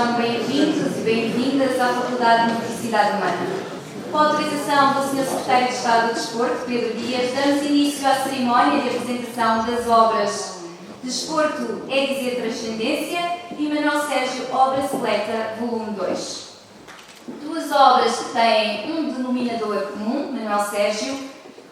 Sejam bem-vindos e bem-vindas à Faculdade de Motricidade Humana. Com a autorização do Sr. Secretário de Estado do Desporto, Pedro Dias, damos início à cerimónia de apresentação das obras Desporto é Dizer Transcendência e Manuel Sérgio Obra Seleta, volume 2. Duas obras que têm um denominador comum, Manuel Sérgio,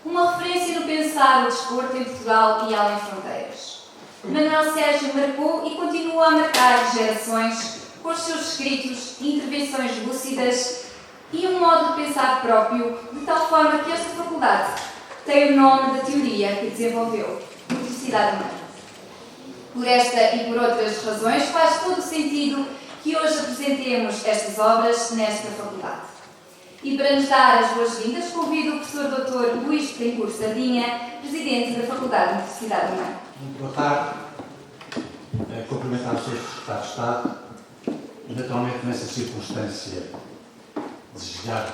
uma referência no pensar o desporto em Portugal e além fronteiras. Manuel Sérgio marcou e continua a marcar gerações com os seus escritos, intervenções lúcidas e um modo de pensar próprio, de tal forma que esta faculdade tem o nome da teoria que desenvolveu, Motricidade Humana. Por esta e por outras razões, faz todo o sentido que hoje apresentemos estas obras nesta faculdade. E para nos dar as boas-vindas, convido o professor Dr. Luís Betancourt Sardinha, presidente da Faculdade de Motricidade Humana. Muito boa tarde. Cumprimentar o Sr. Secretário de Estado e, naturalmente, nessa circunstância, desejar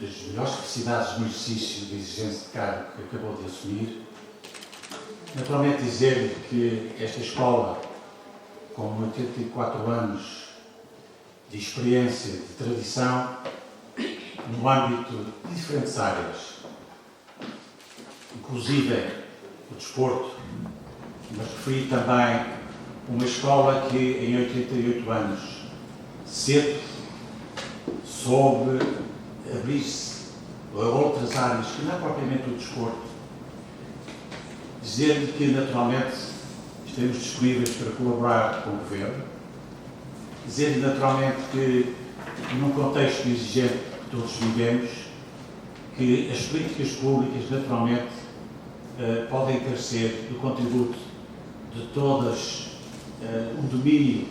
as melhores felicidades no exercício de exigência de cargo que acabou de assumir. Naturalmente, dizer-lhe que esta escola, com 84 anos de experiência, de tradição, no âmbito de diferentes áreas, inclusive o desporto, mas referi também uma escola que em 88 anos, cedo, soube abrir-se a outras áreas que não é propriamente o desporto. Dizer-lhe que, naturalmente, estaremos disponíveis para colaborar com o Governo. Dizer-lhe, naturalmente, que, num contexto exigente que todos vivemos, que as políticas públicas, naturalmente, podem carecer do contributo de todas um domínio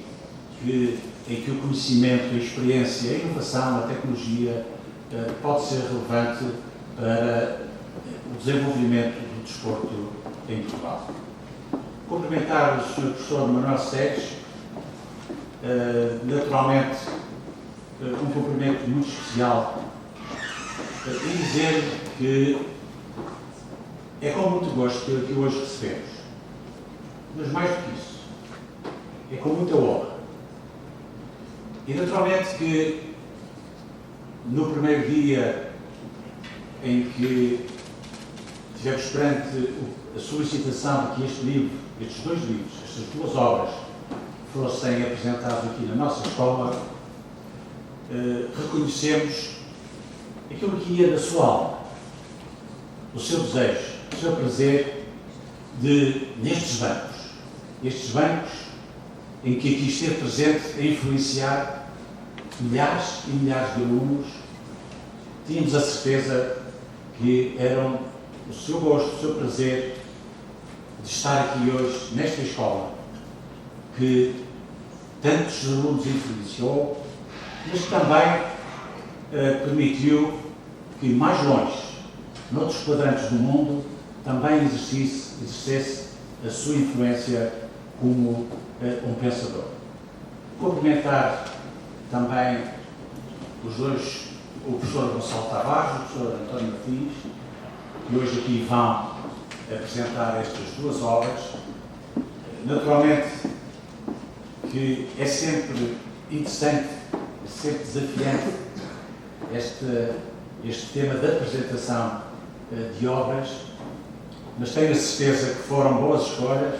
em que o conhecimento, a experiência, a inovação, a tecnologia pode ser relevante para o desenvolvimento do desporto em Portugal. Cumprimentar o Sr. Professor Manuel Sérgio, naturalmente um cumprimento muito especial e dizer que é com muito gosto que hoje recebemos, mas mais do que isso, é com muita honra. E naturalmente que no primeiro dia em que estivemos perante a solicitação de que este livro, estes dois livros, estas duas obras, fossem apresentados aqui na nossa escola, reconhecemos aquilo que ia da sua alma, o seu desejo, o seu prazer de, nestes bancos em que aqui esteve presente a influenciar milhares e milhares de alunos, tínhamos a certeza que eram o seu gosto, o seu prazer de estar aqui hoje nesta escola que tantos alunos influenciou, mas que também permitiu que mais longe, noutros quadrantes do mundo, também exercesse a sua influência como um pensador. Cumprimentar também os dois, o professor Gonçalo Tavares e o professor António Martins, que hoje aqui vão apresentar estas duas obras. Naturalmente que é sempre interessante, é sempre desafiante este tema da apresentação de obras, mas tenho a certeza que foram boas escolhas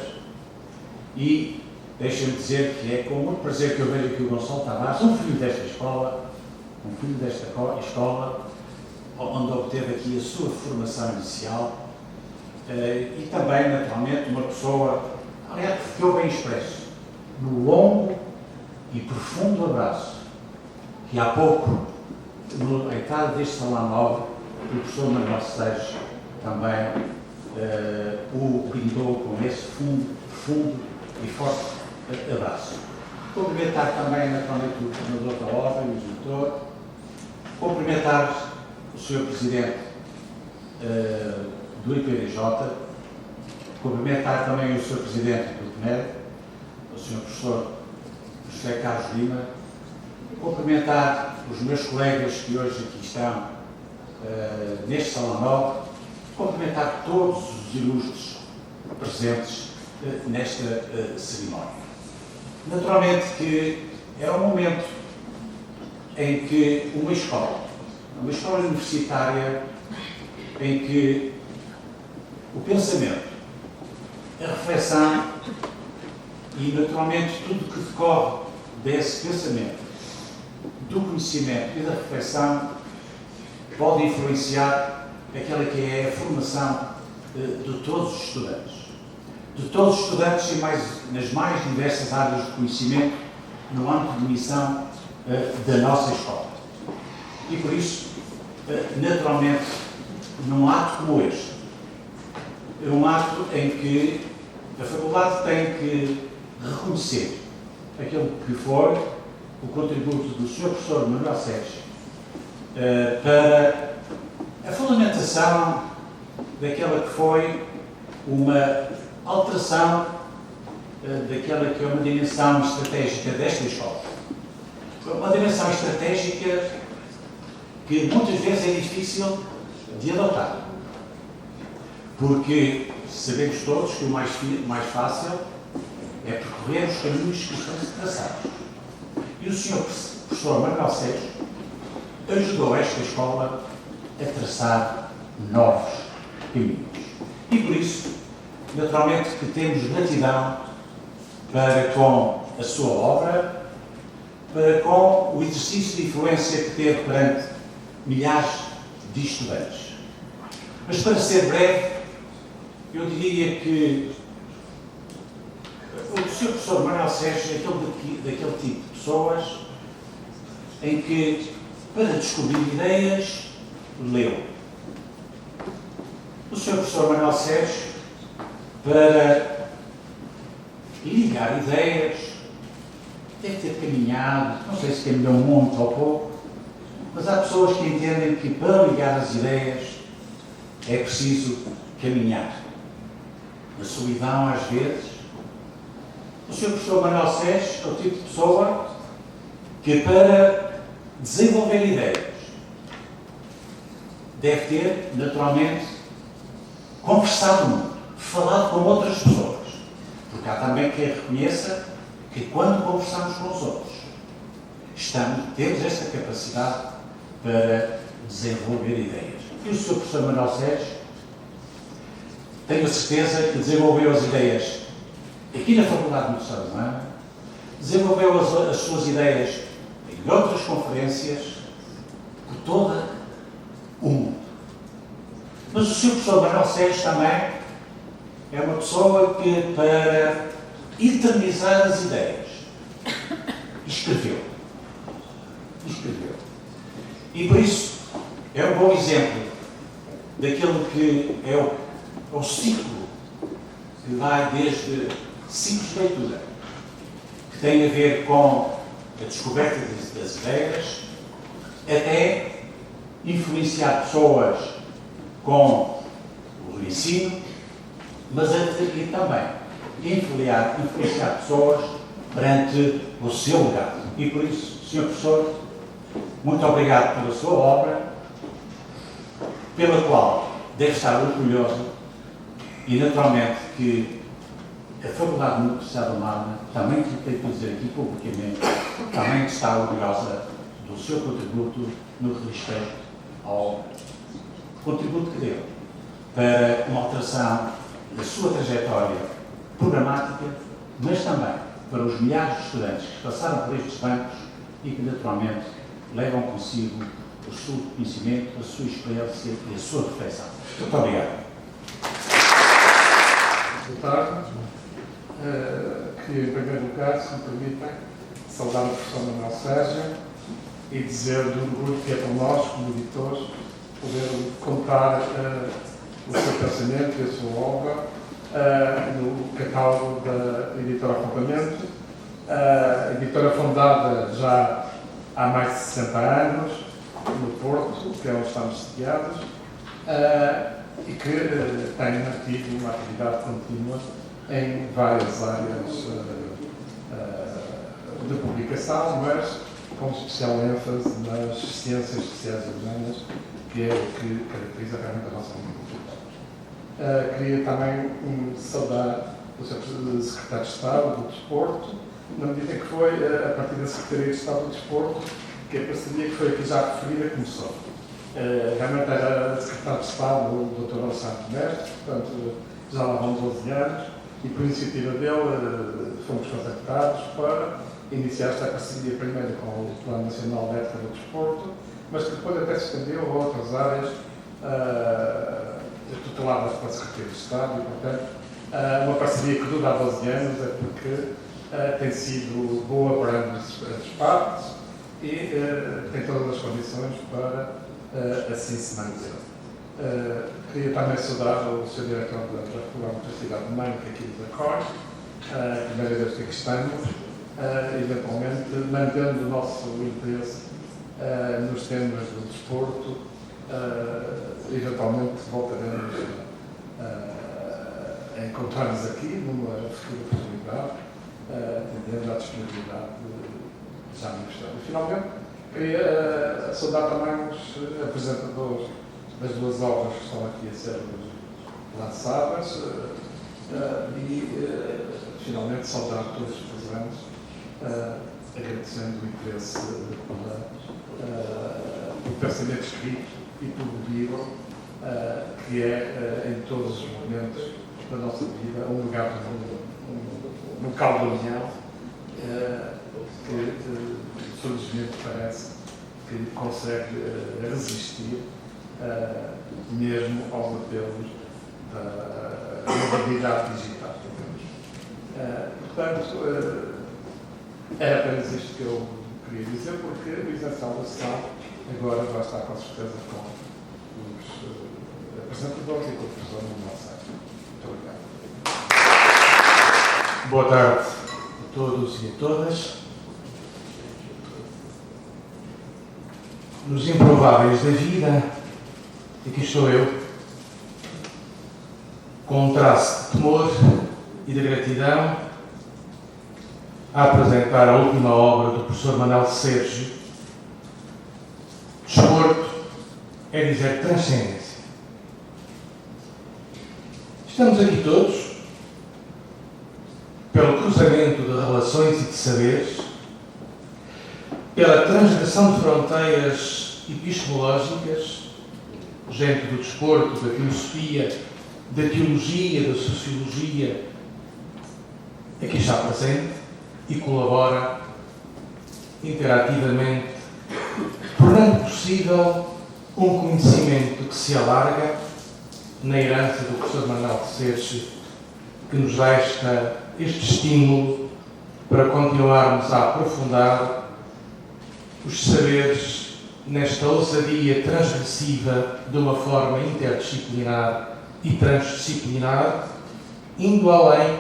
e deixem-me dizer que é com muito prazer que eu vejo aqui o Gonçalo Tavares, um filho desta escola, onde obteve aqui a sua formação inicial e também, naturalmente, uma pessoa, aliás, que eu bem expresso, no longo e profundo abraço que há pouco, na entrada deste salão nobre, o professor Manuel Sérgio também o brindou com esse profundo e forte abraço. Cumprimentar também, naturalmente, o coordenador da obra e o diretor. Cumprimentar o Sr. Presidente do IPDJ. Cumprimentar também o Sr. Presidente do PNED, o Sr. Professor José Carlos Lima. Cumprimentar os meus colegas que hoje aqui estão neste salão nobre. Cumprimentar todos os ilustres presentes nesta cerimónia. Naturalmente que é um momento em que uma escola universitária, em que o pensamento, a reflexão e, naturalmente, tudo que decorre desse pensamento, do conhecimento e da reflexão pode influenciar aquela que é a formação de todos os estudantes. De todos os estudantes e nas mais diversas áreas de conhecimento no âmbito de missão da nossa escola. E por isso, naturalmente, num ato como este, é um ato em que a faculdade tem que reconhecer aquilo que foi o contributo do Sr. Professor Manuel Sérgio para a fundamentação daquela que foi uma alteração daquela que é uma dimensão estratégica desta escola. Uma dimensão estratégica que muitas vezes é difícil de adotar. Porque sabemos todos que o mais fácil é percorrer os caminhos que estão traçados. E o Sr. Professor Manuel Sérgio ajudou esta escola a traçar novos caminhos. E por isso, naturalmente, que temos gratidão para com a sua obra, para com o exercício de influência que teve perante milhares de estudantes. Mas para ser breve, eu diria que o Sr. Professor Manuel Sérgio é daquele tipo de pessoas em que, para descobrir ideias, leu. O Sr. Professor Manuel Sérgio, para ligar ideias, deve ter caminhado, não sei se caminhou muito ou pouco, mas há pessoas que entendem que para ligar as ideias é preciso caminhar. Na solidão, às vezes, o Sr. Professor Manuel Sérgio é o tipo de pessoa que, para desenvolver ideias, deve ter, naturalmente, conversado muito, falado com outras pessoas. Porque há também quem reconheça que, quando conversamos com os outros, temos esta capacidade para desenvolver ideias. E o Sr. Professor Manuel Sérgio, tenho a certeza que desenvolveu as ideias aqui na Faculdade de Nutrição Humana, desenvolveu as suas ideias em outras conferências por todo o mundo. Mas o Sr. Professor Manuel Sérgio também é uma pessoa que, para eternizar as ideias, escreveu. E por isso é um bom exemplo daquilo que é o ciclo que vai desde simples leitura, que tem a ver com a descoberta das ideias, até influenciar pessoas com o ensino, mas aqui também influenciar pessoas perante o seu legado. E por isso, Sr. Professor, muito obrigado pela sua obra, pela qual deve estar orgulhoso, e naturalmente que a Faculdade de Nutrição Humana, também tenho que dizer aqui publicamente, também está orgulhosa do seu contributo no que diz respeito ao contributo que deu para uma alteração da sua trajetória programática, mas também para os milhares de estudantes que passaram por estes bancos e que naturalmente levam consigo o seu conhecimento, a sua experiência e a sua reflexão. Muito obrigado. Boa tarde. Queria, em primeiro lugar, se me permitem, saudar o professor Manuel Sérgio e dizer do orgulho que é para nós, como editores, poder contar o seu pensamento e a sua obra no catálogo da editora Acompanhamento. A editora fundada já há mais de 60 anos, no Porto, que é onde estamos sediados, e que tem mantido uma atividade contínua em várias áreas de publicação, mas com especial ênfase nas ciências sociais e humanas, que é o que caracteriza realmente a nossa universidade. Queria também saudar o Sr. Secretário de Estado do Desporto na medida em que foi a partir da Secretaria de Estado do Desporto que a parceria que foi aqui já referida começou. Realmente era secretário de Estado o Dr. Alessandro Mestre, portanto já lá vão 12 anos, e por iniciativa dele fomos contactados para iniciar esta parceria primeiro com o Plano Nacional de Ética do Desporto, mas que depois até se estendeu a outras áreas tuteladas pela Secretaria de Estado, e portanto uma parceria que dura há 12 anos é porque tem sido boa para ambas as partes e tem todas as condições para assim se manter. Queria também saudar o Sr. Diretor da Universidade de Mãe, que aqui nos acolhe, a primeira vez que aqui estamos, eventualmente mantendo o nosso interesse nos temas do desporto, eventualmente voltaremos a encontrar-nos aqui numa futura oportunidade, atendendo à disponibilidade já manifestada. Finalmente, queria saudar também os apresentadores das duas obras que estão aqui a ser lançadas e, finalmente, saudar todos os presentes, agradecendo o interesse pelo pensamento escrito e pelo livro, que é, em todos os momentos da nossa vida, um lugar, um caldo de união, que felizmente parece que consegue resistir mesmo aos apelos da modernidade digital. Portanto, era apenas isto que eu queria dizer, porque o Isenção da Sessão agora vai estar com certeza com os apresentadores e com o professor Manuel Sérgio. Muito obrigado. Boa tarde a todos e a todas. Nos improváveis da vida, aqui estou eu, com um traço de temor e de gratidão, a apresentar a última obra do professor Manuel Sérgio. Desporto é dizer transcendência. Estamos aqui todos pelo cruzamento de relações e de saberes, pela transgressão de fronteiras epistemológicas, gente do desporto, da filosofia, da teologia, da sociologia, aqui está presente e colabora interativamente, tornando possível um conhecimento que se alarga na herança do professor Manuel Sérgio, que nos deixa este estímulo para continuarmos a aprofundar os saberes nesta ousadia transgressiva de uma forma interdisciplinar e transdisciplinar, indo além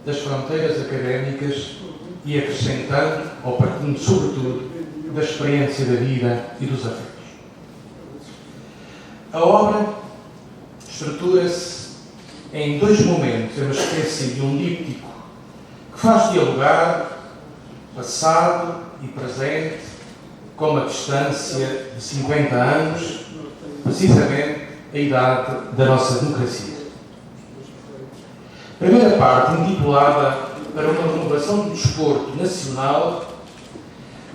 das fronteiras académicas e acrescentando, ou partindo sobretudo, da experiência da vida e dos afetos. A obra estrutura-se em dois momentos, é uma espécie de um díptico que faz dialogar passado e presente com uma distância de 50 anos, precisamente a idade da nossa democracia. A primeira parte, intitulada Para uma renovação do desporto nacional,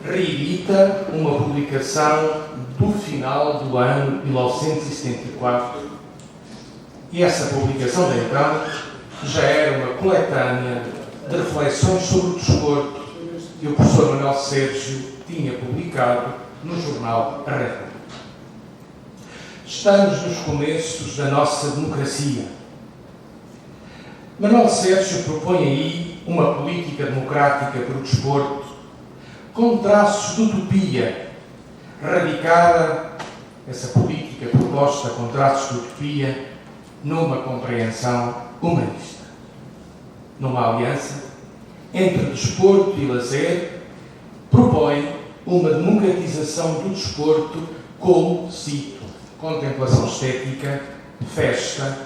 reedita uma publicação do final do ano 1974. E essa publicação, de então, já era uma coletânea de reflexões sobre o desporto que o professor Manuel Sérgio tinha publicado no jornal A República. Estamos nos começos da nossa democracia. Manuel Sérgio propõe aí uma política democrática para o desporto com traços de utopia, radicada, essa política proposta com traços de utopia, numa compreensão humanista, numa aliança entre desporto e lazer, propõe uma democratização do desporto como, cito, contemplação estética, festa,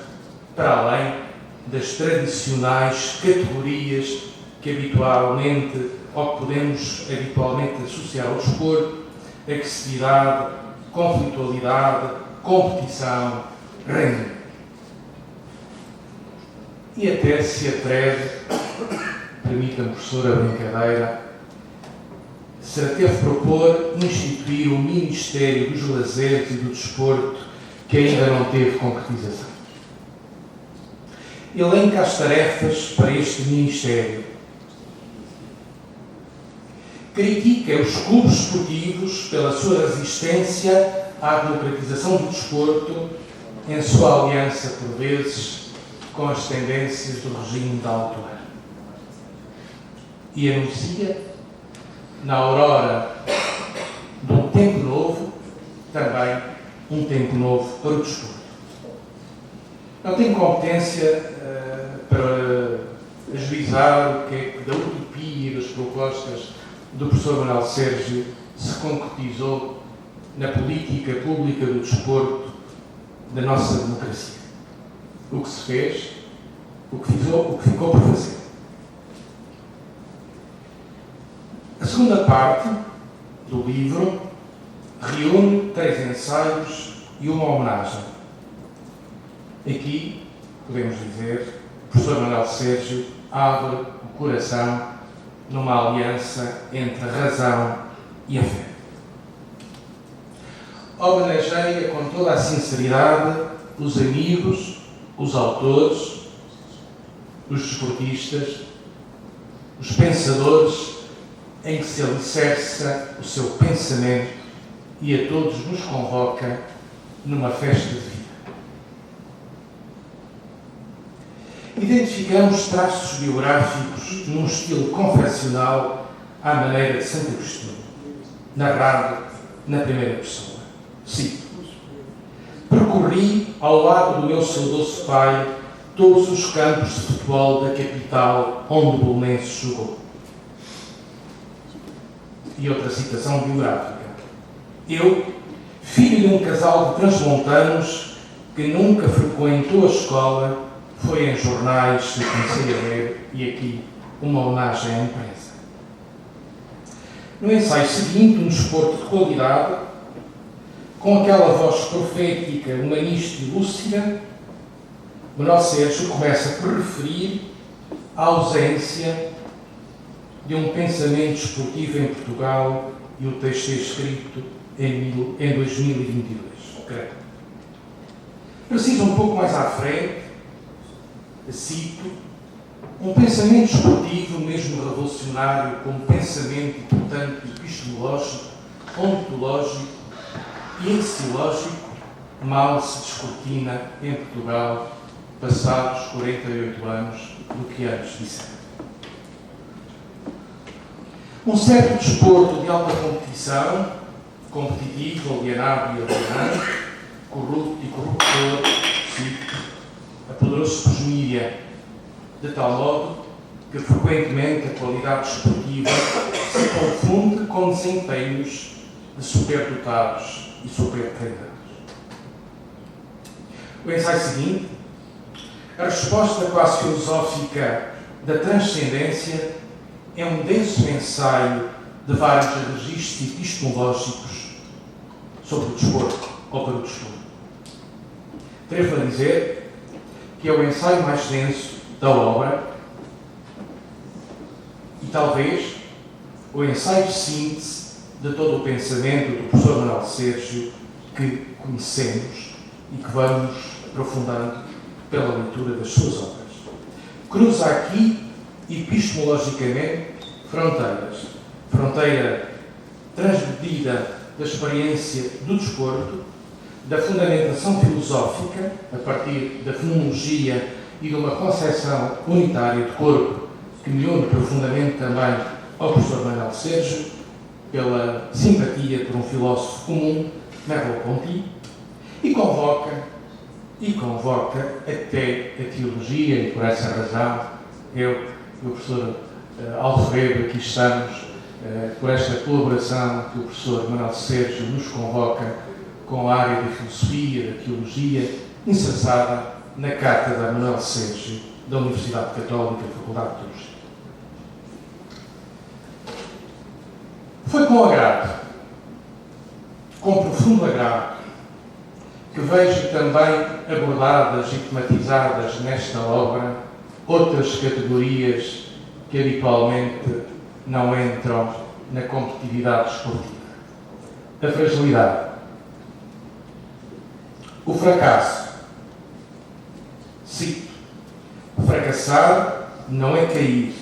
para além das tradicionais categorias que habitualmente, ou que podemos habitualmente associar ao desporto, agressividade, conflitualidade, competição, rendimento. E até se atreve permita-me, professor, a brincadeira, se teve propor instituir o Ministério dos Lazeres e do Desporto, que ainda não teve concretização. Elenca as tarefas para este Ministério. Critica os clubes esportivos pela sua resistência à democratização do desporto, em sua aliança, por vezes, com as tendências do regime da altura. E anuncia, na aurora de um tempo novo, também um tempo novo para o desporto. Não tenho competência para ajuizar o que é que da utopia e das propostas do professor Manuel Sérgio se concretizou na política pública do desporto da nossa democracia. O que se fez, o que ficou por fazer. A segunda parte do livro reúne 3 ensaios e uma homenagem. Aqui, podemos dizer, o professor Manuel Sérgio abre o coração numa aliança entre a razão e a fé. Homenageia com toda a sinceridade os amigos, os autores, os desportistas, os pensadores em que se alicerça o seu pensamento e a todos nos convoca numa festa de vida. Identificamos traços biográficos num estilo confessional à maneira de Santo Agostinho, narrado na primeira pessoa. Cito: percorri ao lado do meu saudoso pai todos os campos de futebol da capital onde o Belenenses jogou. E outra citação biográfica: eu, filho de um casal de transmontanos que nunca frequentou a escola, foi em jornais que comecei a ler, e aqui uma homenagem à imprensa. No ensaio seguinte, um desporto de qualidade, com aquela voz profética, humanista e lúcida, Manuel Sérgio começa por referir a ausência de um pensamento esportivo em Portugal, e o texto é escrito em 2022. Creio. Preciso um pouco mais à frente, cito: um pensamento esportivo, mesmo revolucionário, como pensamento, portanto, epistemológico, ontológico e axiológico, mal se descortina em Portugal, passados 48 anos do que antes dissera. Um certo desporto de alta competição, competitivo, alienado e alienante, corrupto e corruptor, cito, apoderou-se por mídia, de tal modo que frequentemente a qualidade esportiva se confunde com desempenhos de superdotados e supertreinados. O ensaio seguinte, a resposta quase filosófica da transcendência, é um denso ensaio de vários registros epistemológicos sobre o desporto ou para o desporto. Devo dizer que é o ensaio mais denso da obra e talvez o ensaio de síntese de todo o pensamento do professor Manuel Sérgio que conhecemos e que vamos aprofundando pela leitura das suas obras. Cruza aqui, epistemologicamente, fronteiras. Fronteira transmedida da experiência do desporto, da fundamentação filosófica, a partir da fenomenologia e de uma concepção unitária de corpo, que me une profundamente também ao professor Manuel Sérgio, pela simpatia por um filósofo comum, Merleau-Ponty, e convoca até a teologia, e por essa razão eu e o professor Alfredo aqui estamos, por esta colaboração que o professor Manuel Sérgio nos convoca com a área da filosofia, da teologia, inserçada na Cátedra Manuel Sérgio da Universidade Católica, Faculdade de Teologia. Foi com agrado, com profundo agrado, que vejo também abordadas e tematizadas nesta obra outras categorias que habitualmente não entram na competitividade desportiva. A fragilidade. O fracasso. Cito: fracassar não é cair.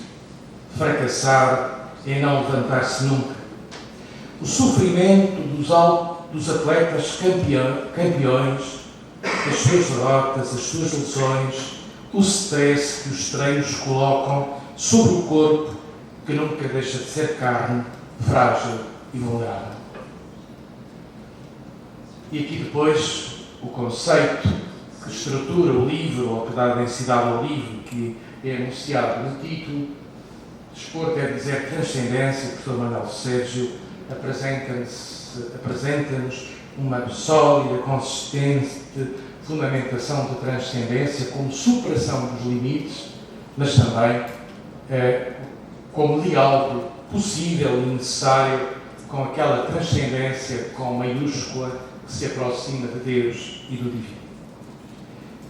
Fracassar é não levantar-se nunca. O sofrimento dos atletas campeões, as suas derrotas, as suas lesões, o stress que os treinos colocam sobre o corpo, que nunca deixa de ser carne, frágil e vulnerável. E aqui depois o conceito que estrutura o livro, ou que dá densidade ao livro, que é anunciado no título. Desporto é dizer transcendência. O professor Manuel Sérgio apresenta-nos uma sólida, consistente fundamentação de transcendência como superação dos limites, mas também como diálogo possível e necessário com aquela transcendência com maiúscula que se aproxima de Deus e do divino.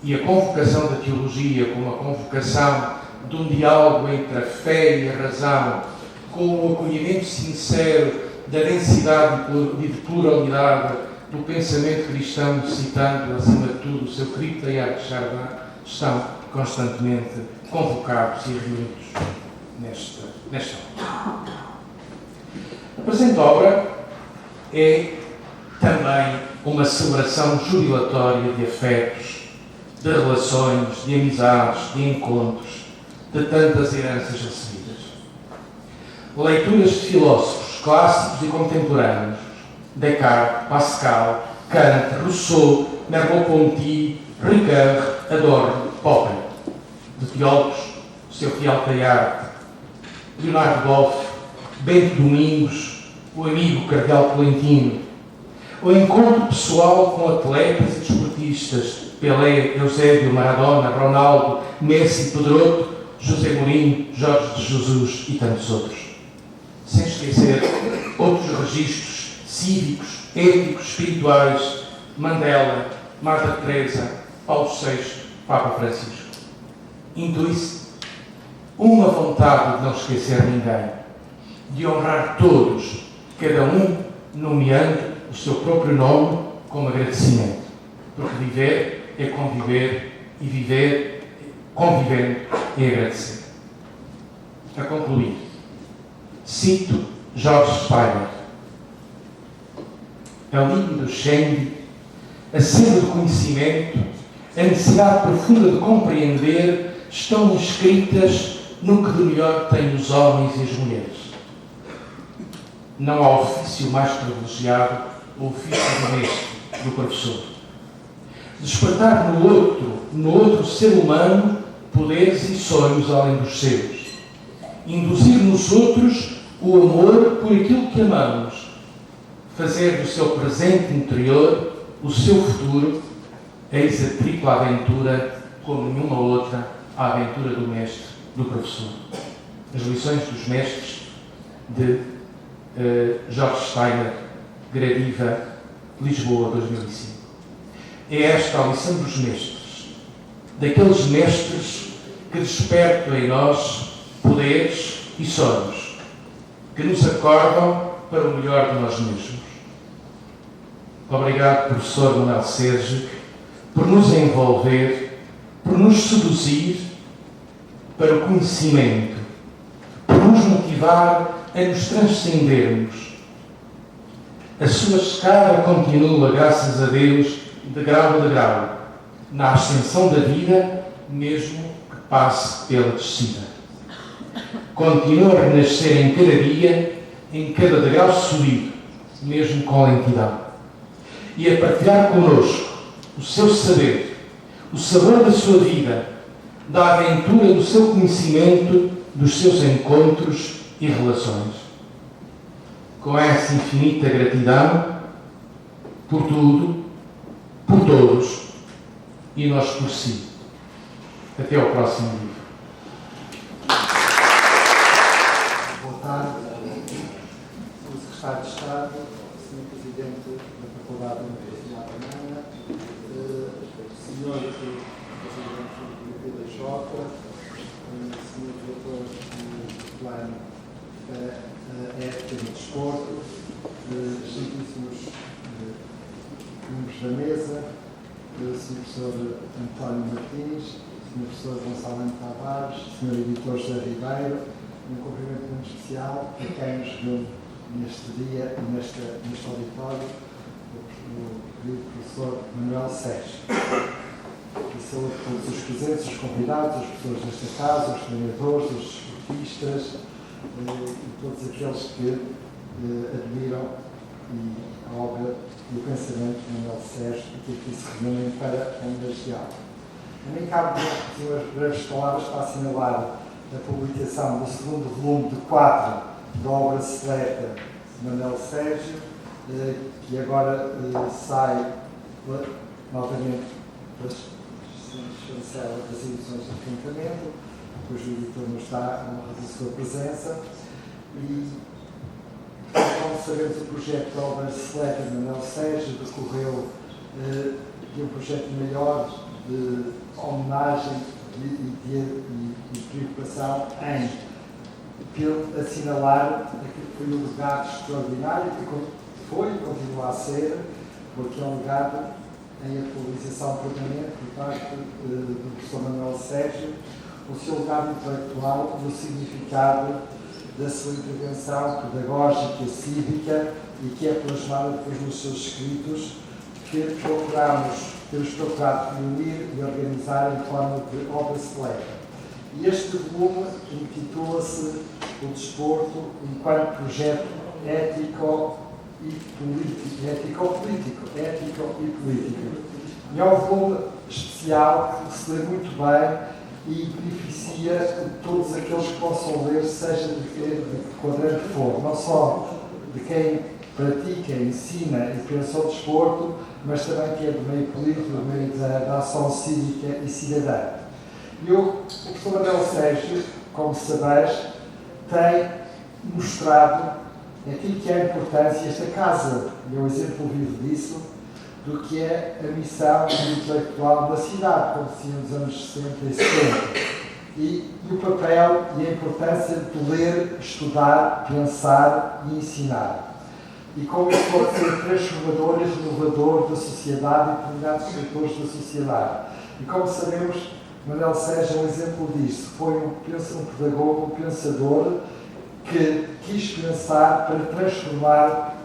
E a convocação da teologia como a convocação de um diálogo entre a fé e a razão, com o acolhimento sincero da densidade e de pluralidade do pensamento cristão, citando, acima de tudo, o seu querido Teilhard de Chardin, estão constantemente convocados e reunidos nesta obra. A presente obra é também uma celebração jubilatória de afetos, de relações, de amizades, de encontros, de tantas heranças recebidas. Leituras de filósofos clássicos e contemporâneos: Descartes, Pascal, Kant, Rousseau, Merleau-Ponty, Ricoeur, Adorno, Popper. De teólogos, o seu fiel Teilhard, Leonardo Boff, Bento Domingos, o amigo Cardeal Tolentino. O encontro pessoal com atletas e desportistas: Pelé, Eusébio, Maradona, Ronaldo, Messi, Pedroto, José Mourinho, Jorge de Jesus e tantos outros. Sem esquecer outros registros cívicos, éticos, espirituais: Mandela, Madre Teresa, Paulo VI, Papa Francisco. Intui-se uma vontade de não esquecer ninguém, de honrar todos, cada um nomeando o seu próprio nome como agradecimento, porque viver é conviver e viver, convivendo, é agradecer. A concluir, cito Jorge Steiner: é o líquido Scendi, a sede do conhecimento, a necessidade profunda de compreender, estão inscritas no que de melhor têm os homens e as mulheres. Não há ofício mais privilegiado, o ofício do mestre, do professor. Despertar no outro ser humano, poderes e sonhos além dos seus. Induzir nos outros o amor por aquilo que amamos. Fazer do seu presente interior o seu futuro. Eis a tripla aventura, como nenhuma outra, a aventura do mestre, do professor. As lições dos mestres de Jorge Steiner, Gradiva, Lisboa, 2005. É esta a lição dos mestres, daqueles mestres que despertam em nós poderes e sonhos, que nos acordam para o melhor de nós mesmos. Obrigado, professor Manuel Sérgio, por nos envolver, por nos seduzir para o conhecimento, por nos motivar a nos transcendermos. A sua escada continua, graças a Deus, de grau a degrau, na ascensão da vida, mesmo que passe pela descida. Continua a renascer em cada dia, em cada degrau subido, mesmo com lentidão. E a partilhar connosco o seu saber, o sabor da sua vida, da aventura do seu conhecimento, dos seus encontros e relações. Com essa infinita gratidão por tudo, por todos e nós por si. Até ao próximo livro. Boa tarde, Sr. Secretário de Estado, Sr. Presidente da Faculdade de Universidade da Manhã, Sr. Presidente do PJ, Sr. Diretor do Plano para a Ética do Desporto, excelentíssimos membros da mesa, Sr. Professor António Martins, Sr. Professor Gonçalo Tavares, Sr. Editor José Ribeiro, um cumprimento muito especial a quem nos reúne neste dia e neste auditório, o querido professor Manuel Sérgio. E saúdo todos os presentes, os convidados, as pessoas desta casa, os treinadores, os esportistas e todos aqueles que admiram a obra e o pensamento de Manuel Sérgio e que aqui se reúnem para homenageá-lo. A mim cabe umas breves palavras para assinalar a publicação do segundo volume de 4 da obra seleta de Manuel Sérgio, que agora sai novamente das chancelas das edições de Encantamento, cujo editor não está a honra da sua presença. E, como sabemos, o projeto da obra seleta de Manuel Sérgio decorreu de um projeto maior de homenagem e preocupação em assinalar aquilo que foi um legado extraordinário, que foi e continua a ser, porque é um legado em atualização permanente por parte do professor Manuel Sérgio, o seu legado intelectual e o significado da sua intervenção pedagógica e cívica e que é plasmada depois nos seus escritos, que temos procurado reunir e organizar em forma de obra seleta. E este volume intitula-se O Desporto enquanto Projeto Ético e Político. E é um volume especial que se lê muito bem e beneficia todos aqueles que possam ler, seja de que quadrante for, não só de quem pratica, ensina e pensa o desporto, mas também que é do meio político, do meio da ação cívica e cidadã. E o professor Manuel Sérgio, como sabeis, tem mostrado aquilo que é a importância, esta casa, e é um exemplo vivo disso, do que é a missão intelectual da cidade, como se nos anos 60 e 70. E o papel e a importância de ler, estudar, pensar e ensinar. E como isso pode ser transformador e renovador da sociedade e comunidades de setores da sociedade. E como sabemos, Manuel Sérgio é um exemplo disso. Foi um pedagogo, um pensador que quis pensar para transformar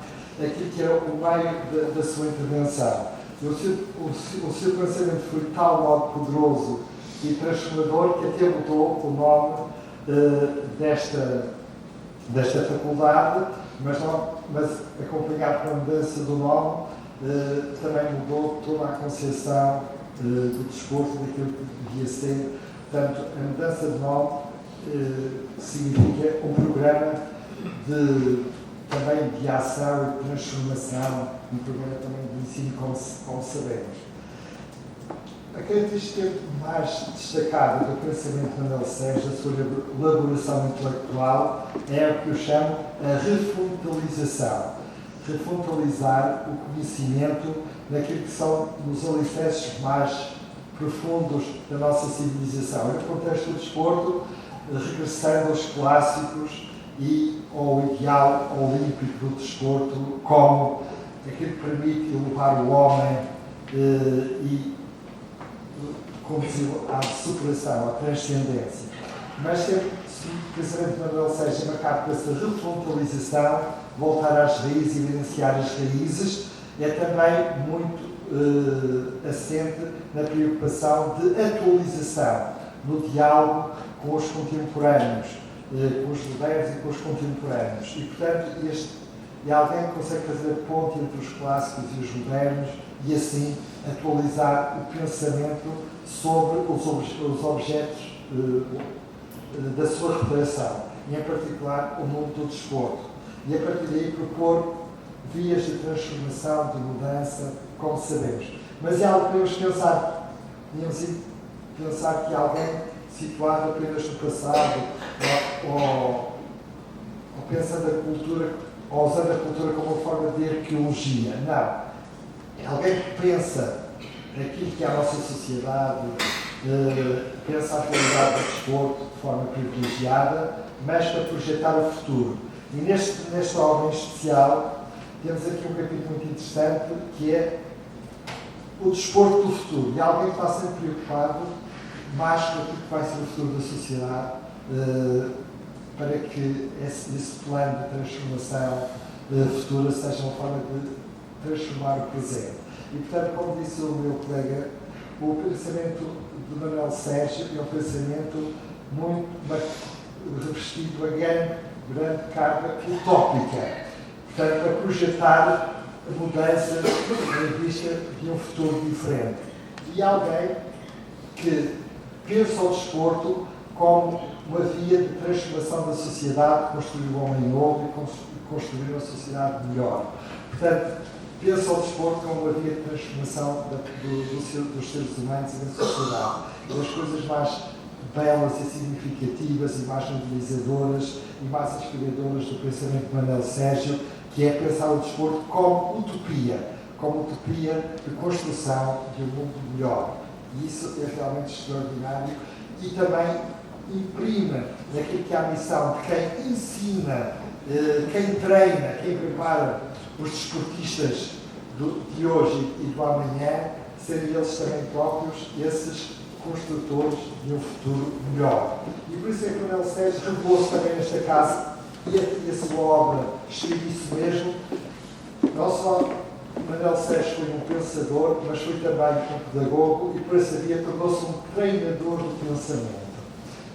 aquilo que era o meio da sua intervenção. O seu pensamento foi de tal modo poderoso e transformador que até mudou o nome desta faculdade, mas acompanhado pela mudança do nome, também mudou toda a concepção do desporto, daquilo que devia ser. Portanto, a mudança de nome significa um programa também de ação e de transformação, um programa também de ensino, como sabemos. A característica mais destacada do pensamento de Manuel Sérgio, a sua elaboração intelectual, é o que eu chamo a refuntalização. Refuntalizar o conhecimento naquilo que são os alicerces mais profundos da nossa civilização. E no contexto do desporto, regressando aos clássicos e ao ideal olímpico do desporto como aquilo que permite elevar o homem e conduzi-lo à superação, à transcendência. Mas sempre, se o pensamento de Manuel Sérgio é marcado por essa refrontalização, voltar às raízes e evidenciar as raízes, é também muito assente na preocupação de atualização, no diálogo com os contemporâneos, com os modernos e com os contemporâneos. E, portanto, é alguém que consegue fazer a ponte entre os clássicos e os modernos e, assim, atualizar o pensamento sobre os objetos da sua reflexão, e, em particular, o mundo do desporto. E, a partir daí, propor vias de transformação, de mudança, como sabemos. Mas é algo que podemos pensar que alguém situado apenas no passado, ou pensando a cultura, ou usando a cultura como uma forma de arqueologia. Não. É alguém que pensa aquilo que é a nossa sociedade, pensa a realidade do desporto de forma privilegiada, mas para projetar o futuro. E nesta obra em especial, temos aqui um capítulo muito interessante, que é o desporto do futuro. E alguém que está sempre preocupado mais com aquilo que vai ser o futuro da sociedade, para que esse plano de transformação futura seja uma forma de transformar o presente. E, portanto, como disse o meu colega, o pensamento de Manuel Sérgio é um pensamento muito revestido a grande carga utópica. Portanto, a projetar mudanças em vista de um futuro diferente. E alguém que pensa o desporto como uma via de transformação da sociedade, construir um homem novo e construir uma sociedade melhor. Portanto, pensa o desporto como uma via de transformação dos seres humanos e da sociedade. E das coisas mais belas e significativas e mais mobilizadoras e mais inspiradoras do pensamento de Manuel Sérgio, que é pensar o desporto como utopia de construção de um mundo melhor. E isso é realmente extraordinário e também imprime naquilo que é a missão de quem ensina, quem treina, quem prepara os desportistas de hoje e do amanhã, serem eles também próprios esses construtores de um futuro melhor. E por isso é que o Manuel Sérgio revelou-se também nesta casa e a sua obra escreve isso mesmo. Não só Manuel Sérgio foi um pensador, mas foi também um pedagogo e por essa via tornou-se um treinador do pensamento.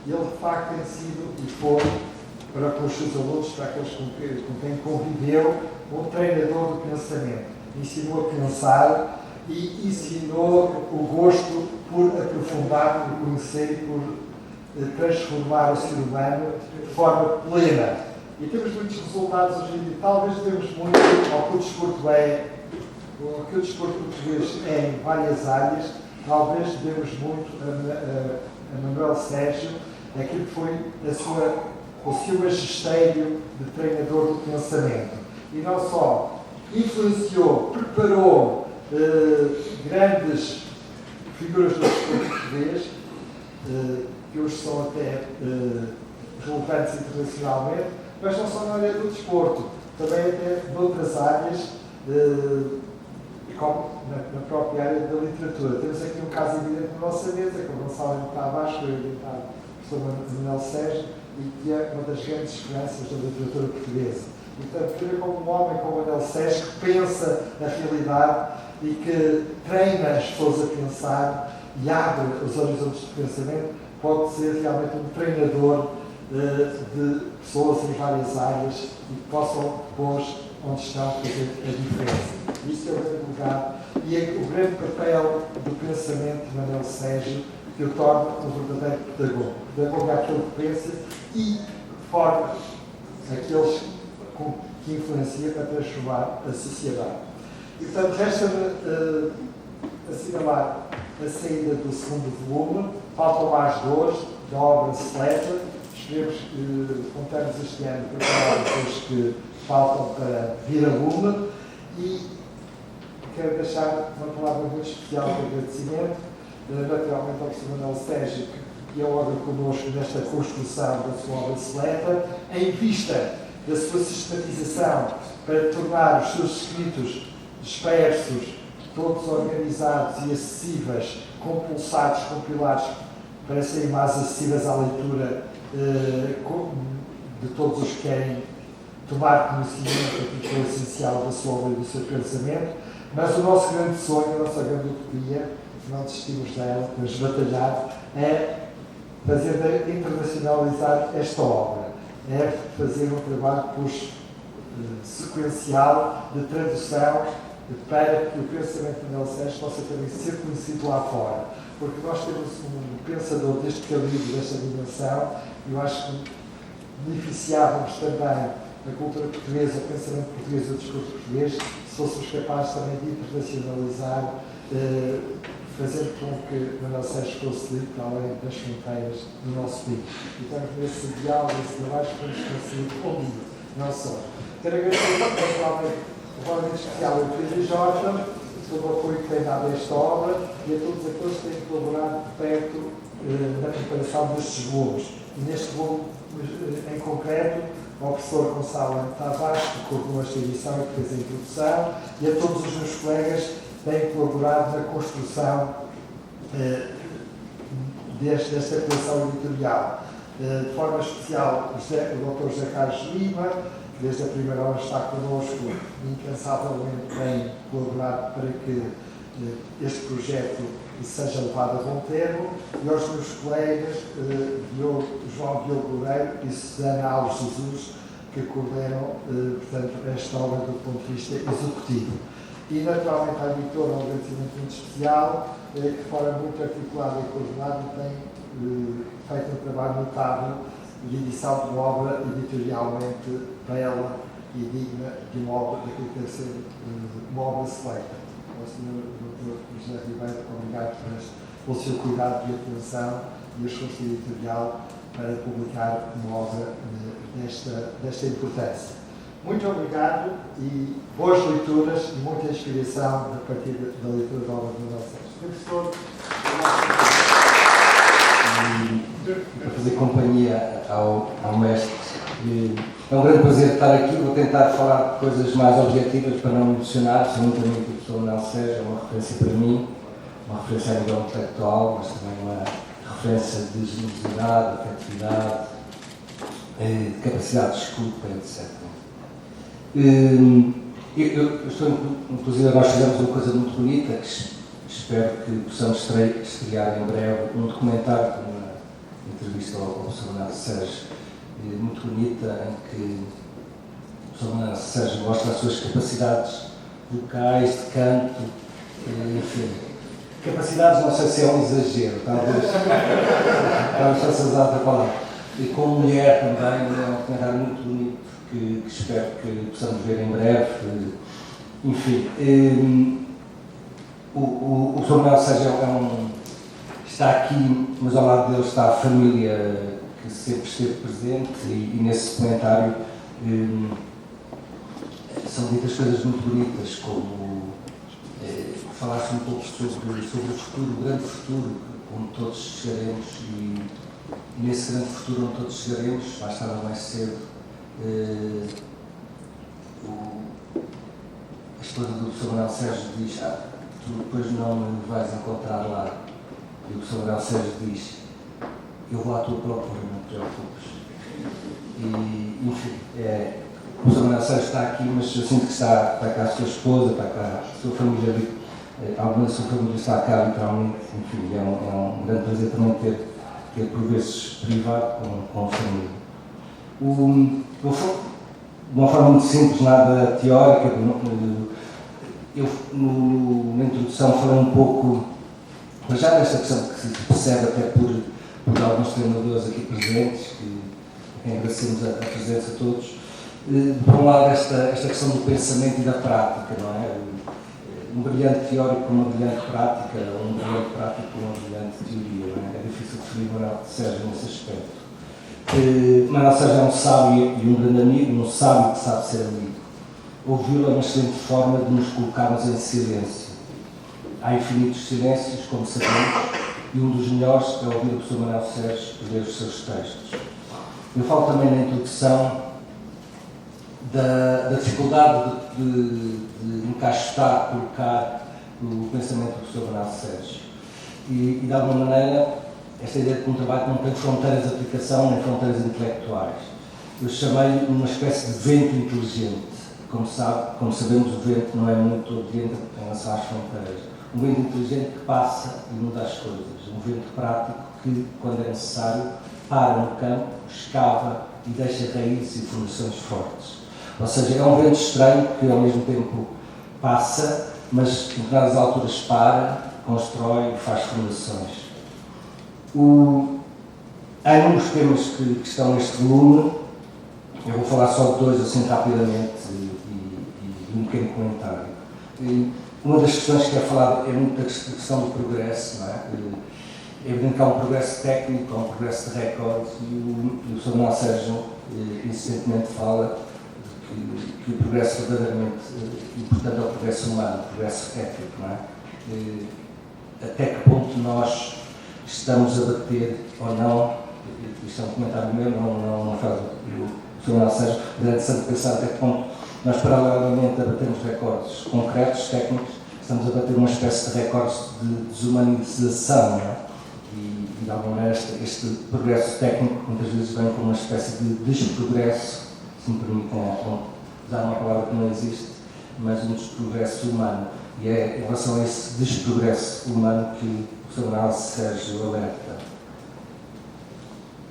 Ele, de facto, tem sido e foi, para com os seus alunos, para aqueles com quem conviveu, um treinador do pensamento. Ensinou a pensar e ensinou o gosto por aprofundar, por conhecer e por transformar o ser humano de forma plena. E temos muitos resultados hoje em dia. Talvez demos muito ao que o desporto é, ao que o desporto português é em várias áreas. Talvez demos muito a Manuel Sérgio, aquilo que foi o seu magistério de treinador do pensamento. E não só influenciou, preparou grandes figuras do desporto português, que hoje são até relevantes internacionalmente, mas não só na área do desporto, também até noutras áreas, como na própria área da literatura. Temos aqui um caso evidente na nossa mesa, que o Gonçalo está abaixo, foi orientado pelo professor Manuel Sérgio, e que é uma das grandes esperanças da literatura portuguesa. E, portanto, ver como um homem como Manuel Sérgio, que pensa a realidade e que treina as pessoas a pensar e abre os horizontes de pensamento, pode ser realmente um treinador de pessoas em várias áreas e que possam, depois, onde estão, fazer a diferença. Isso é o grande lugar e é o grande papel do pensamento de Manuel Sérgio que o torna um verdadeiro pedagogo. Pedagogo é aquele que pensa e forma aqueles que influencia para transformar a sociedade. E, portanto, resta-me assinalar a saída do segundo volume. Faltam mais dois da obra seleta. Contamos este ano para os que faltam para vir a lume. E quero deixar uma palavra muito especial de agradecimento, naturalmente ao professor Manuel Sérgio, que é obra connosco nesta construção da sua obra seleta, em vista da sua sistematização para tornar os seus escritos dispersos, todos organizados e acessíveis, compulsados, compilados, para serem mais acessíveis à leitura de todos os que querem tomar conhecimento daquilo que é o essencial da sua obra e do seu pensamento. Mas o nosso grande sonho, a nossa grande utopia, não desistimos dela, mas batalhar, é fazer internacionalizar esta obra. É fazer um trabalho sequencial de tradução para que o pensamento de Manuel Sérgio possa também ser conhecido lá fora. Porque nós temos um pensador deste calibre, desta dimensão, e eu acho que beneficiávamos também a cultura portuguesa, o pensamento português e o discurso português, se fôssemos capazes também de internacionalizar, fazendo com que Manuel Sérgio fosse lido para além das fronteiras do nosso país. E estamos nesse diálogo, nesse trabalho que temos conseguido comigo, não só. Quero agradecer naturalmente o voto especial ao PJ, todo o apoio que tem dado a esta obra e a todos aqueles que têm colaborado de perto na preparação destes volumes. E neste volume, em concreto, ao professor Gonçalo Tavares, que coordenou esta edição e que fez a introdução, e a todos os meus colegas que têm colaborado na construção desta coleção editorial. De forma especial, o Dr. José Carlos Lima, que desde a primeira hora está connosco e incansavelmente tem colaborado para que este projeto seja levado a bom termo, e aos meus colegas João Diogo Loureiro e Susana Alves Jesus, que coordenam portanto, esta obra do ponto de vista executivo. E naturalmente à editora um agradecimento muito especial, que de forma muito articulada e coordenada tem feito um trabalho notável de edição de uma obra editorialmente bela e digna de uma obra daquilo que deve ser uma obra seleta. Ao Sr. Dr. José Ribeiro, obrigado pelo seu cuidado e atenção e o esforço editorial para publicar uma obra desta importância. Muito obrigado e boas leituras e muita inspiração a partir da leitura da obra do nosso professor. Para fazer companhia ao mestre. É um grande prazer estar aqui. Vou tentar falar de coisas mais objetivas para não me emocionar. Sou muito amigo do professor Manuel Sérgio, é uma referência para mim, uma referência a nível intelectual, mas também uma referência de generosidade, afetividade, de capacidade de escuta, etc. Eu estou, inclusive, nós fizemos uma coisa muito bonita que espero que possamos estrear em breve, um documentário, uma entrevista ao professor Manuel Sérgio, muito bonita, em que o professor Manuel Sérgio mostra as suas capacidades vocais, de canto, enfim. Capacidades, não sei se é um exagero, talvez fosse usar a palavra. E como mulher também, é um documentário muito bonito que espero que possamos ver em breve. Enfim, o Sr. Manuel Sérgio está aqui, mas ao lado dele está a família que sempre esteve presente e nesse documentário são ditas coisas muito bonitas, como falar-se um pouco sobre o futuro, o grande futuro, onde todos chegaremos e nesse grande futuro onde todos chegaremos, mais tarde ou mais cedo, a esposa do professor Manuel Sérgio diz: tu depois não me vais encontrar lá. E o professor Manuel Sérgio diz: eu vou à tua procura, não te preocupes. E, enfim, o professor Manuel Sérgio está aqui, mas eu sinto que está cá a sua esposa, está cá a sua família, alguma da sua família está cá literalmente. Enfim, é um grande prazer também ter por vezes privado com a família. De uma forma muito simples, nada teórica, eu na introdução falei um pouco, mas já desta questão que se percebe até por alguns treinadores aqui presentes, que agradecemos a presença de todos. Por um lado, esta questão do pensamento e da prática, não é? Um brilhante teórico com uma brilhante prática, um brilhante prático com uma brilhante teoria, não é? É difícil definir Manuel Sérgio nesse aspecto. Manuel Sérgio é um sábio e um grande amigo, um sábio que sabe ser amigo. Ouvi-lo é uma excelente forma de nos colocarmos em silêncio. Há infinitos silêncios, como sabemos, e um dos melhores é ouvir o professor Manuel Sérgio ler os seus textos. Eu falo também na introdução da dificuldade de encaixotar, colocar o pensamento do professor Manuel Sérgio. E de alguma maneira, esta ideia de que um trabalho não tem fronteiras de aplicação nem fronteiras intelectuais. Eu chamei uma espécie de vento inteligente. Como sabemos, o vento não é muito obediente em relação às fronteiras. Um vento inteligente que passa e muda as coisas. Um vento prático que, quando é necessário, para no campo, escava e deixa raízes e fundações fortes. Ou seja, é um vento estranho que ao mesmo tempo passa, mas em determinadas alturas para, constrói e faz fundações. Há inúmeros temas que estão neste volume. Eu vou falar só de dois assim rapidamente e um pequeno comentário. Uma das questões que é falada é muito a questão do progresso, não é? É evidente que há um progresso técnico, há um progresso de recorde e o Sr. Manuel Sérgio insistentemente fala de que o progresso verdadeiramente importante é o progresso humano, o progresso ético, não é? Até que ponto nós estamos a bater ou não, isto é um comentário meu, não faz o Sr. Manuel Sérgio, mas é interessante pensar até que ponto nós, paralelamente a batermos recordes concretos, técnicos, estamos a bater uma espécie de recordes de desumanização, não é? E de alguma maneira este progresso técnico muitas vezes vem com uma espécie de desprogresso, se me permitem usar uma palavra que não existe, mas um desprogresso humano. E é em relação a esse desprogresso humano que o Sr. Manuel Sérgio alerta.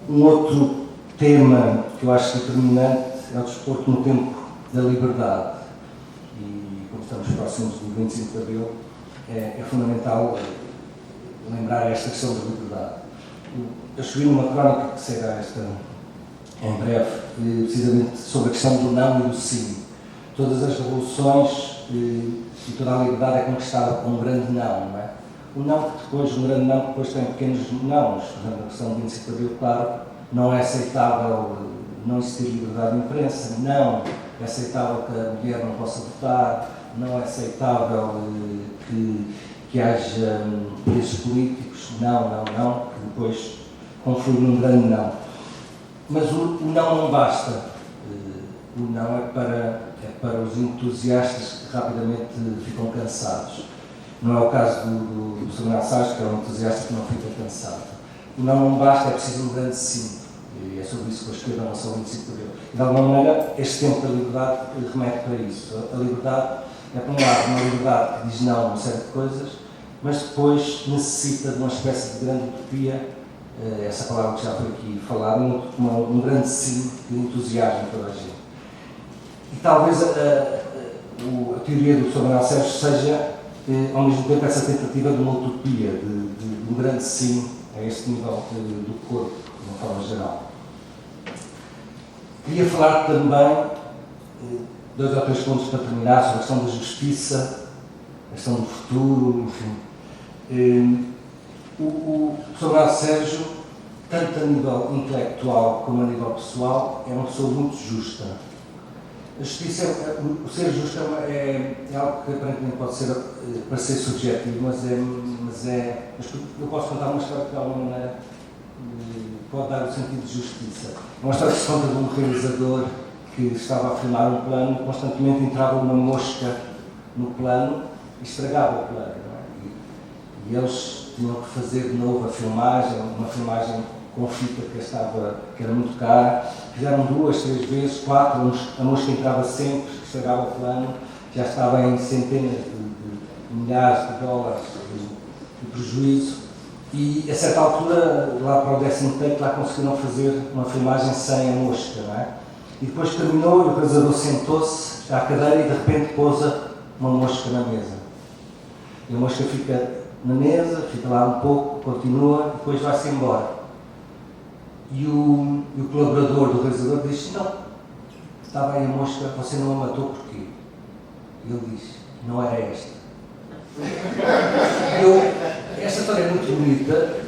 Um outro tema que eu acho determinante é o desporto no tempo da liberdade. E como estamos próximos do 25 de Abril, é fundamental lembrar esta questão da liberdade. Eu escrevi numa crónica que será esta em breve, precisamente sobre a questão do não e do sim. Todas as revoluções e toda a liberdade é conquistada com um grande não, não é? Um grande não que depois tem pequenos nãos. Por exemplo, a questão do 25 de Abril, claro, não é aceitável não existir liberdade de imprensa, não é aceitável que a mulher não possa votar, não é aceitável que haja presos políticos, não, que depois conflui num grande não. Mas o não basta. O não é para os entusiastas que rapidamente ficam cansados. Não é o caso do Sr. Manuel Sérgio, que é um entusiasta que não fica cansado. O não basta, é preciso um grande sim. E é sobre isso que eu escrevo na nossa 25 de Abril. E de alguma maneira, este tempo da liberdade remete para isso. A liberdade é, por um lado, uma liberdade que diz não a uma série de coisas, mas depois necessita de uma espécie de grande utopia, essa palavra que já foi aqui falada, um grande sim de entusiasmo para a gente. E talvez a teoria do Sr. Manuel Sérgio seja, ao mesmo tempo, essa tentativa de uma utopia, de um grande sim a este nível do corpo, de uma forma geral. Queria falar também, 2 ou 3 pontos para terminar, sobre a questão da justiça, a questão do futuro, enfim. O Sr. Manuel Sérgio, tanto a nível intelectual como a nível pessoal, é uma pessoa muito justa. A justiça, o ser justo é algo que aparentemente pode parecer subjetivo, mas eu posso contar uma história que de alguma maneira pode dar o sentido de justiça. É uma história que se conta de um realizador que estava a filmar um plano e constantemente entrava uma mosca no plano e estragava o plano. Não é? E eles tinham que fazer de novo a filmagem, uma filmagem com fita que era muito cara. Fizeram 2, 3 vezes, 4, a mosca entrava sempre, estragava o plano, já estava em centenas de milhares de dólares de prejuízo. E a certa altura, lá para o 10º take, lá conseguiram fazer uma filmagem sem a mosca, não é? E depois terminou e o realizador sentou-se à cadeira e de repente pousa uma mosca na mesa. E a mosca fica na mesa, fica lá um pouco, continua e depois vai-se embora. E o colaborador do realizador diz: não, estava aí a mosca, você não a matou porquê? E ele diz: não era esta. Esta história é muito bonita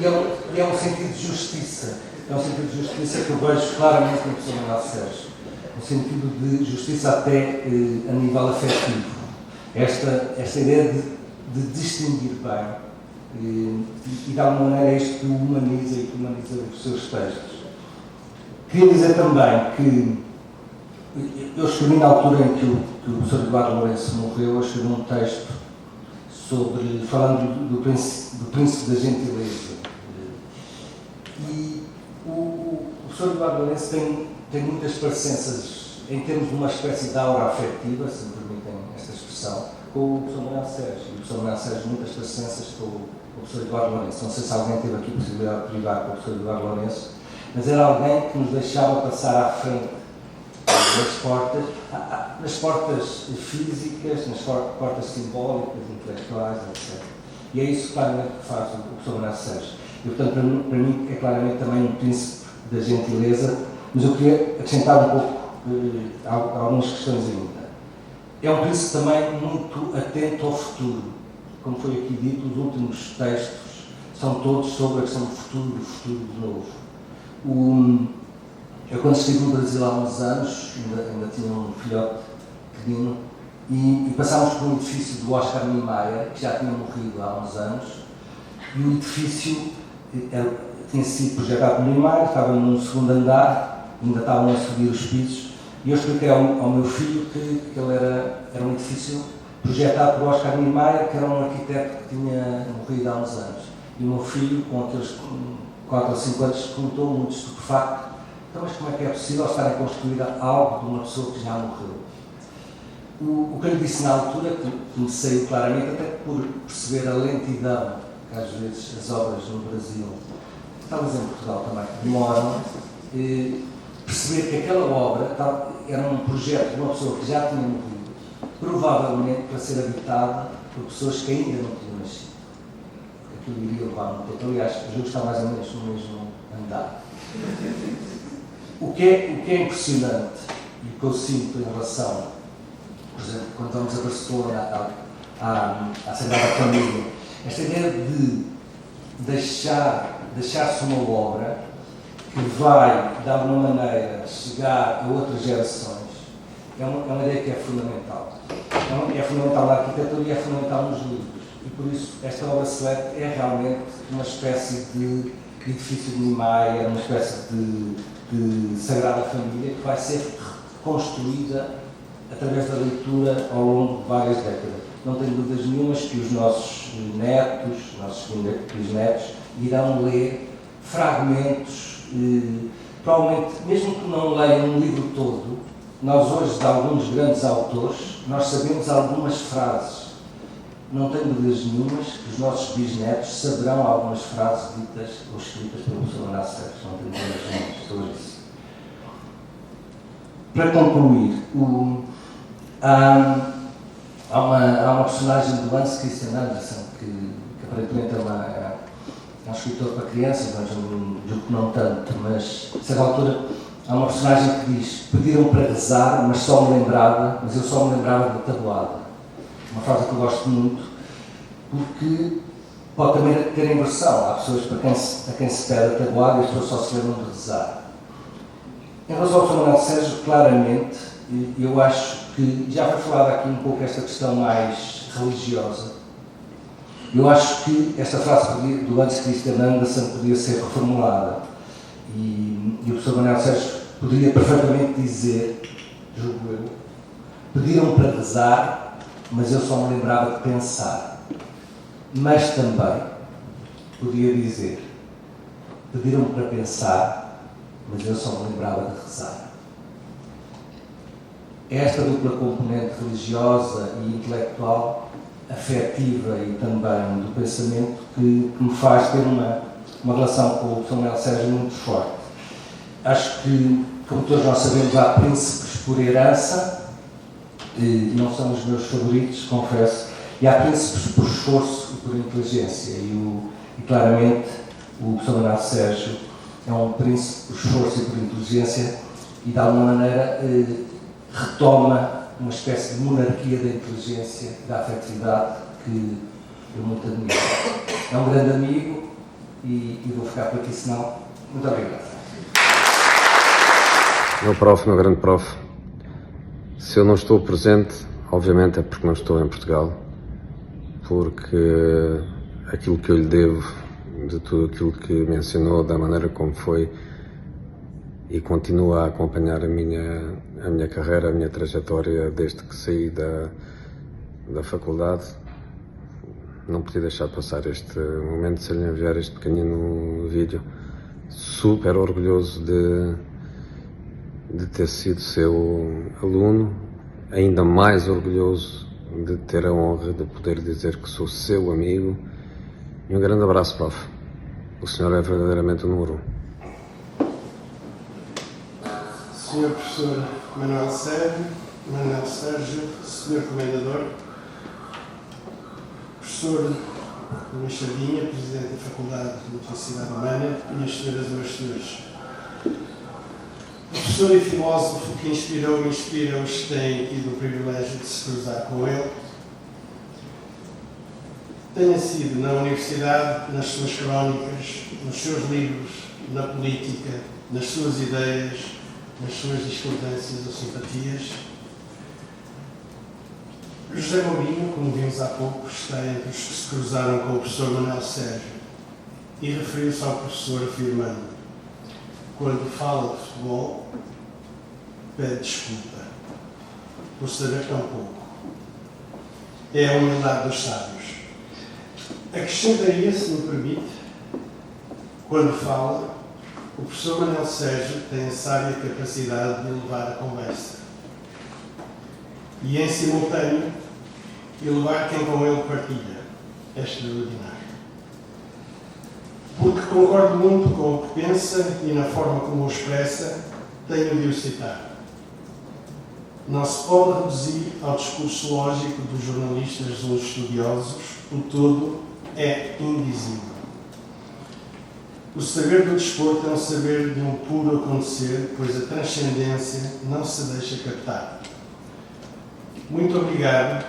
e é um sentido de justiça. É um sentido de justiça que eu vejo claramente no Sr. Manuel Sérgio. Um sentido de justiça até a nível afetivo. Esta ideia de distinguir bem e de alguma maneira é isto que o humaniza e que humaniza os seus textos. Queria dizer também que eu escrevi na altura em que o Sr. Eduardo Lourenço morreu, eu escrevi um texto falando do príncipe da gentileza. E o Sr. Eduardo Lourenço tem muitas parecenças em termos de uma espécie de aura afetiva, se me permitem esta expressão, com o Sr. Manuel Sérgio. E o Sr. Manuel Sérgio muitas parecenças com o Sr. Eduardo Lourenço. Não sei se alguém teve aqui a possibilidade de privar com o Sr. Eduardo Lourenço, mas era alguém que nos deixava passar à frente nas portas físicas, nas portas simbólicas, intelectuais, etc. E é isso claramente que faz o Sr. Manuel Sérgio. E, portanto, para mim é claramente também um príncipe da gentileza, mas eu queria acrescentar um pouco algumas questões ainda. É um príncipe também muito atento ao futuro. Como foi aqui dito, os últimos textos são todos sobre a questão do futuro de novo. Eu, quando estive no Brasil há uns anos, ainda tinha um filhote pequenino, e passámos por um edifício do Oscar Niemeyer, que já tinha morrido há uns anos, e o edifício tinha sido projetado por Niemeyer, estava num segundo andar, ainda estavam a subir os pisos, e eu expliquei ao meu filho que ele era um edifício projetado por Oscar Niemeyer, que era um arquiteto que tinha morrido há uns anos. E o meu filho, com aqueles 4 ou 5 anos, perguntou muito estupefacto: então, mas como é que é possível estar a construir algo de uma pessoa que já morreu? O que eu lhe disse na altura, que me saiu claramente, até por perceber a lentidão que às vezes as obras no Brasil, talvez em Portugal também, demoram, perceber que aquela obra era um projeto de uma pessoa que já tinha morrido, provavelmente para ser habitada por pessoas que ainda não tinham nascido. Aquilo iria levar muito tempo. Aliás, o jogo está mais ou menos no mesmo andar. O que é impressionante e o que eu sinto em relação, por exemplo, quando vamos a Barcelona, à Sagrada Família, esta ideia de deixar-se uma obra que vai, de alguma maneira, chegar a outras gerações, é uma ideia que é fundamental. É fundamental na arquitetura e é fundamental nos livros. E por isso, esta obra Select é realmente uma espécie de edifício de Niemeyer, uma espécie de Sagrada Família que vai ser reconstruída através da leitura ao longo de várias décadas. Não tenho dúvidas nenhumas que os nossos netos, nossos bisnetos, irão ler fragmentos, provavelmente, mesmo que não leiam um livro todo, nós hoje, de alguns grandes autores, nós sabemos algumas frases. Não tenho dúvidas nenhumas que os nossos bisnetos saberão algumas frases ditas ou escritas pelo professor Manuel Sérgio. Não tenho dúvidas nenhumas sobre isso. Para concluir, há uma personagem do Hans Christian Andersen, que aparentemente é um escritor para crianças, mas não tanto, mas a certa altura há uma personagem que diz: pediram para rezar, mas eu só me lembrava da tabuada. Uma frase que eu gosto muito, porque pode também ter inversão. Há pessoas a quem se pede a tabuada e as pessoas só se lembram de rezar. Em relação ao Manuel Sérgio, claramente, eu acho que já foi falada aqui um pouco esta questão mais religiosa. Eu acho que esta frase do Hans Christian Andersen podia ser reformulada e o professor Manuel Sérgio poderia perfeitamente dizer, julgo eu: pediram para rezar, mas eu só me lembrava de pensar. Mas também podia dizer: pediram para pensar, mas eu só me lembrava de rezar. É esta dupla componente religiosa e intelectual, afetiva e também do pensamento, que me faz ter uma relação com o professor Manuel Sérgio muito forte. Acho que, como todos nós sabemos, há príncipes por herança, e não são os meus favoritos, confesso, e há príncipes por esforço e por inteligência, e claramente o professor Manuel Sérgio é um príncipe por esforço e por inteligência, e de alguma maneira retoma uma espécie de monarquia da inteligência e da afetividade que eu muito admiro. É um grande amigo e vou ficar por aqui, senão. Muito obrigado. Meu grande prof, se eu não estou presente, obviamente é porque não estou em Portugal, porque aquilo que eu lhe devo, de tudo aquilo que mencionou, da maneira como foi e continua a acompanhar a minha carreira, a minha trajetória desde que saí da faculdade, não podia deixar passar este momento sem lhe enviar este pequenino vídeo. Super orgulhoso de ter sido seu aluno, ainda mais orgulhoso de ter a honra de poder dizer que sou seu amigo. E um grande abraço, prof. O senhor é verdadeiramente o número 1. Senhor Professor Manuel Sérgio, Senhor Comendador, Professor Luís Sardinha, Presidente da Faculdade de Medicina Romana, minhas senhoras e meus senhores. Professor e filósofo que inspirou e inspira os que têm tido o privilégio de se cruzar com ele, tenha sido na universidade, nas suas crónicas, nos seus livros, na política, nas suas ideias, nas suas discordâncias ou simpatias. José Mourinho, como vimos há pouco, está entre os que se cruzaram com o professor Manuel Sérgio e referiu-se ao professor afirmando: quando fala de futebol, pede desculpa por saber tão pouco. É a humildade dos sábios. Acrescentaria, se me permite, quando fala, o professor Manuel Sérgio tem a sábia capacidade de elevar a conversa e, em simultâneo, elevar quem com ele partilha. É extraordinário. Porque concordo muito com o que pensa e na forma como o expressa, tenho de o citar. Não se pode reduzir ao discurso lógico dos jornalistas ou estudiosos, o todo é indizível. O saber do desporto é um saber de um puro acontecer, pois a transcendência não se deixa captar. Muito obrigado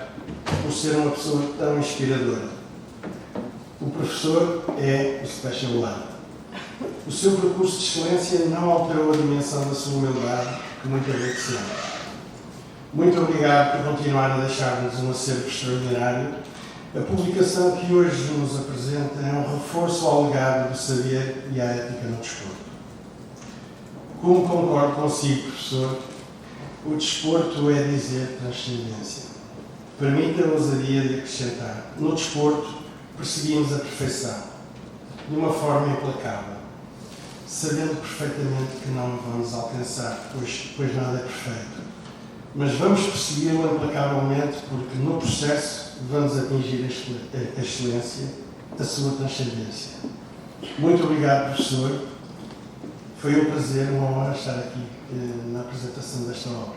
por ser uma pessoa tão inspiradora. O professor é o Special One. O seu percurso de excelência não alterou a dimensão da sua humildade, que muito agradecemos. Muito obrigado por continuar a deixar-nos um acervo extraordinário. A publicação que hoje nos apresenta é um reforço ao legado do saber e à ética no desporto. Como concordo consigo, professor, o desporto é dizer transcendência. Permita a ousadia de acrescentar: no desporto perseguimos a perfeição, de uma forma implacável, sabendo perfeitamente que não a vamos alcançar, pois nada é perfeito. Mas vamos persegui-la implacavelmente porque, no processo, vamos atingir a excelência, a sua transcendência. Muito obrigado, professor. Foi um prazer, uma honra estar aqui na apresentação desta obra.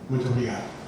Muito obrigado.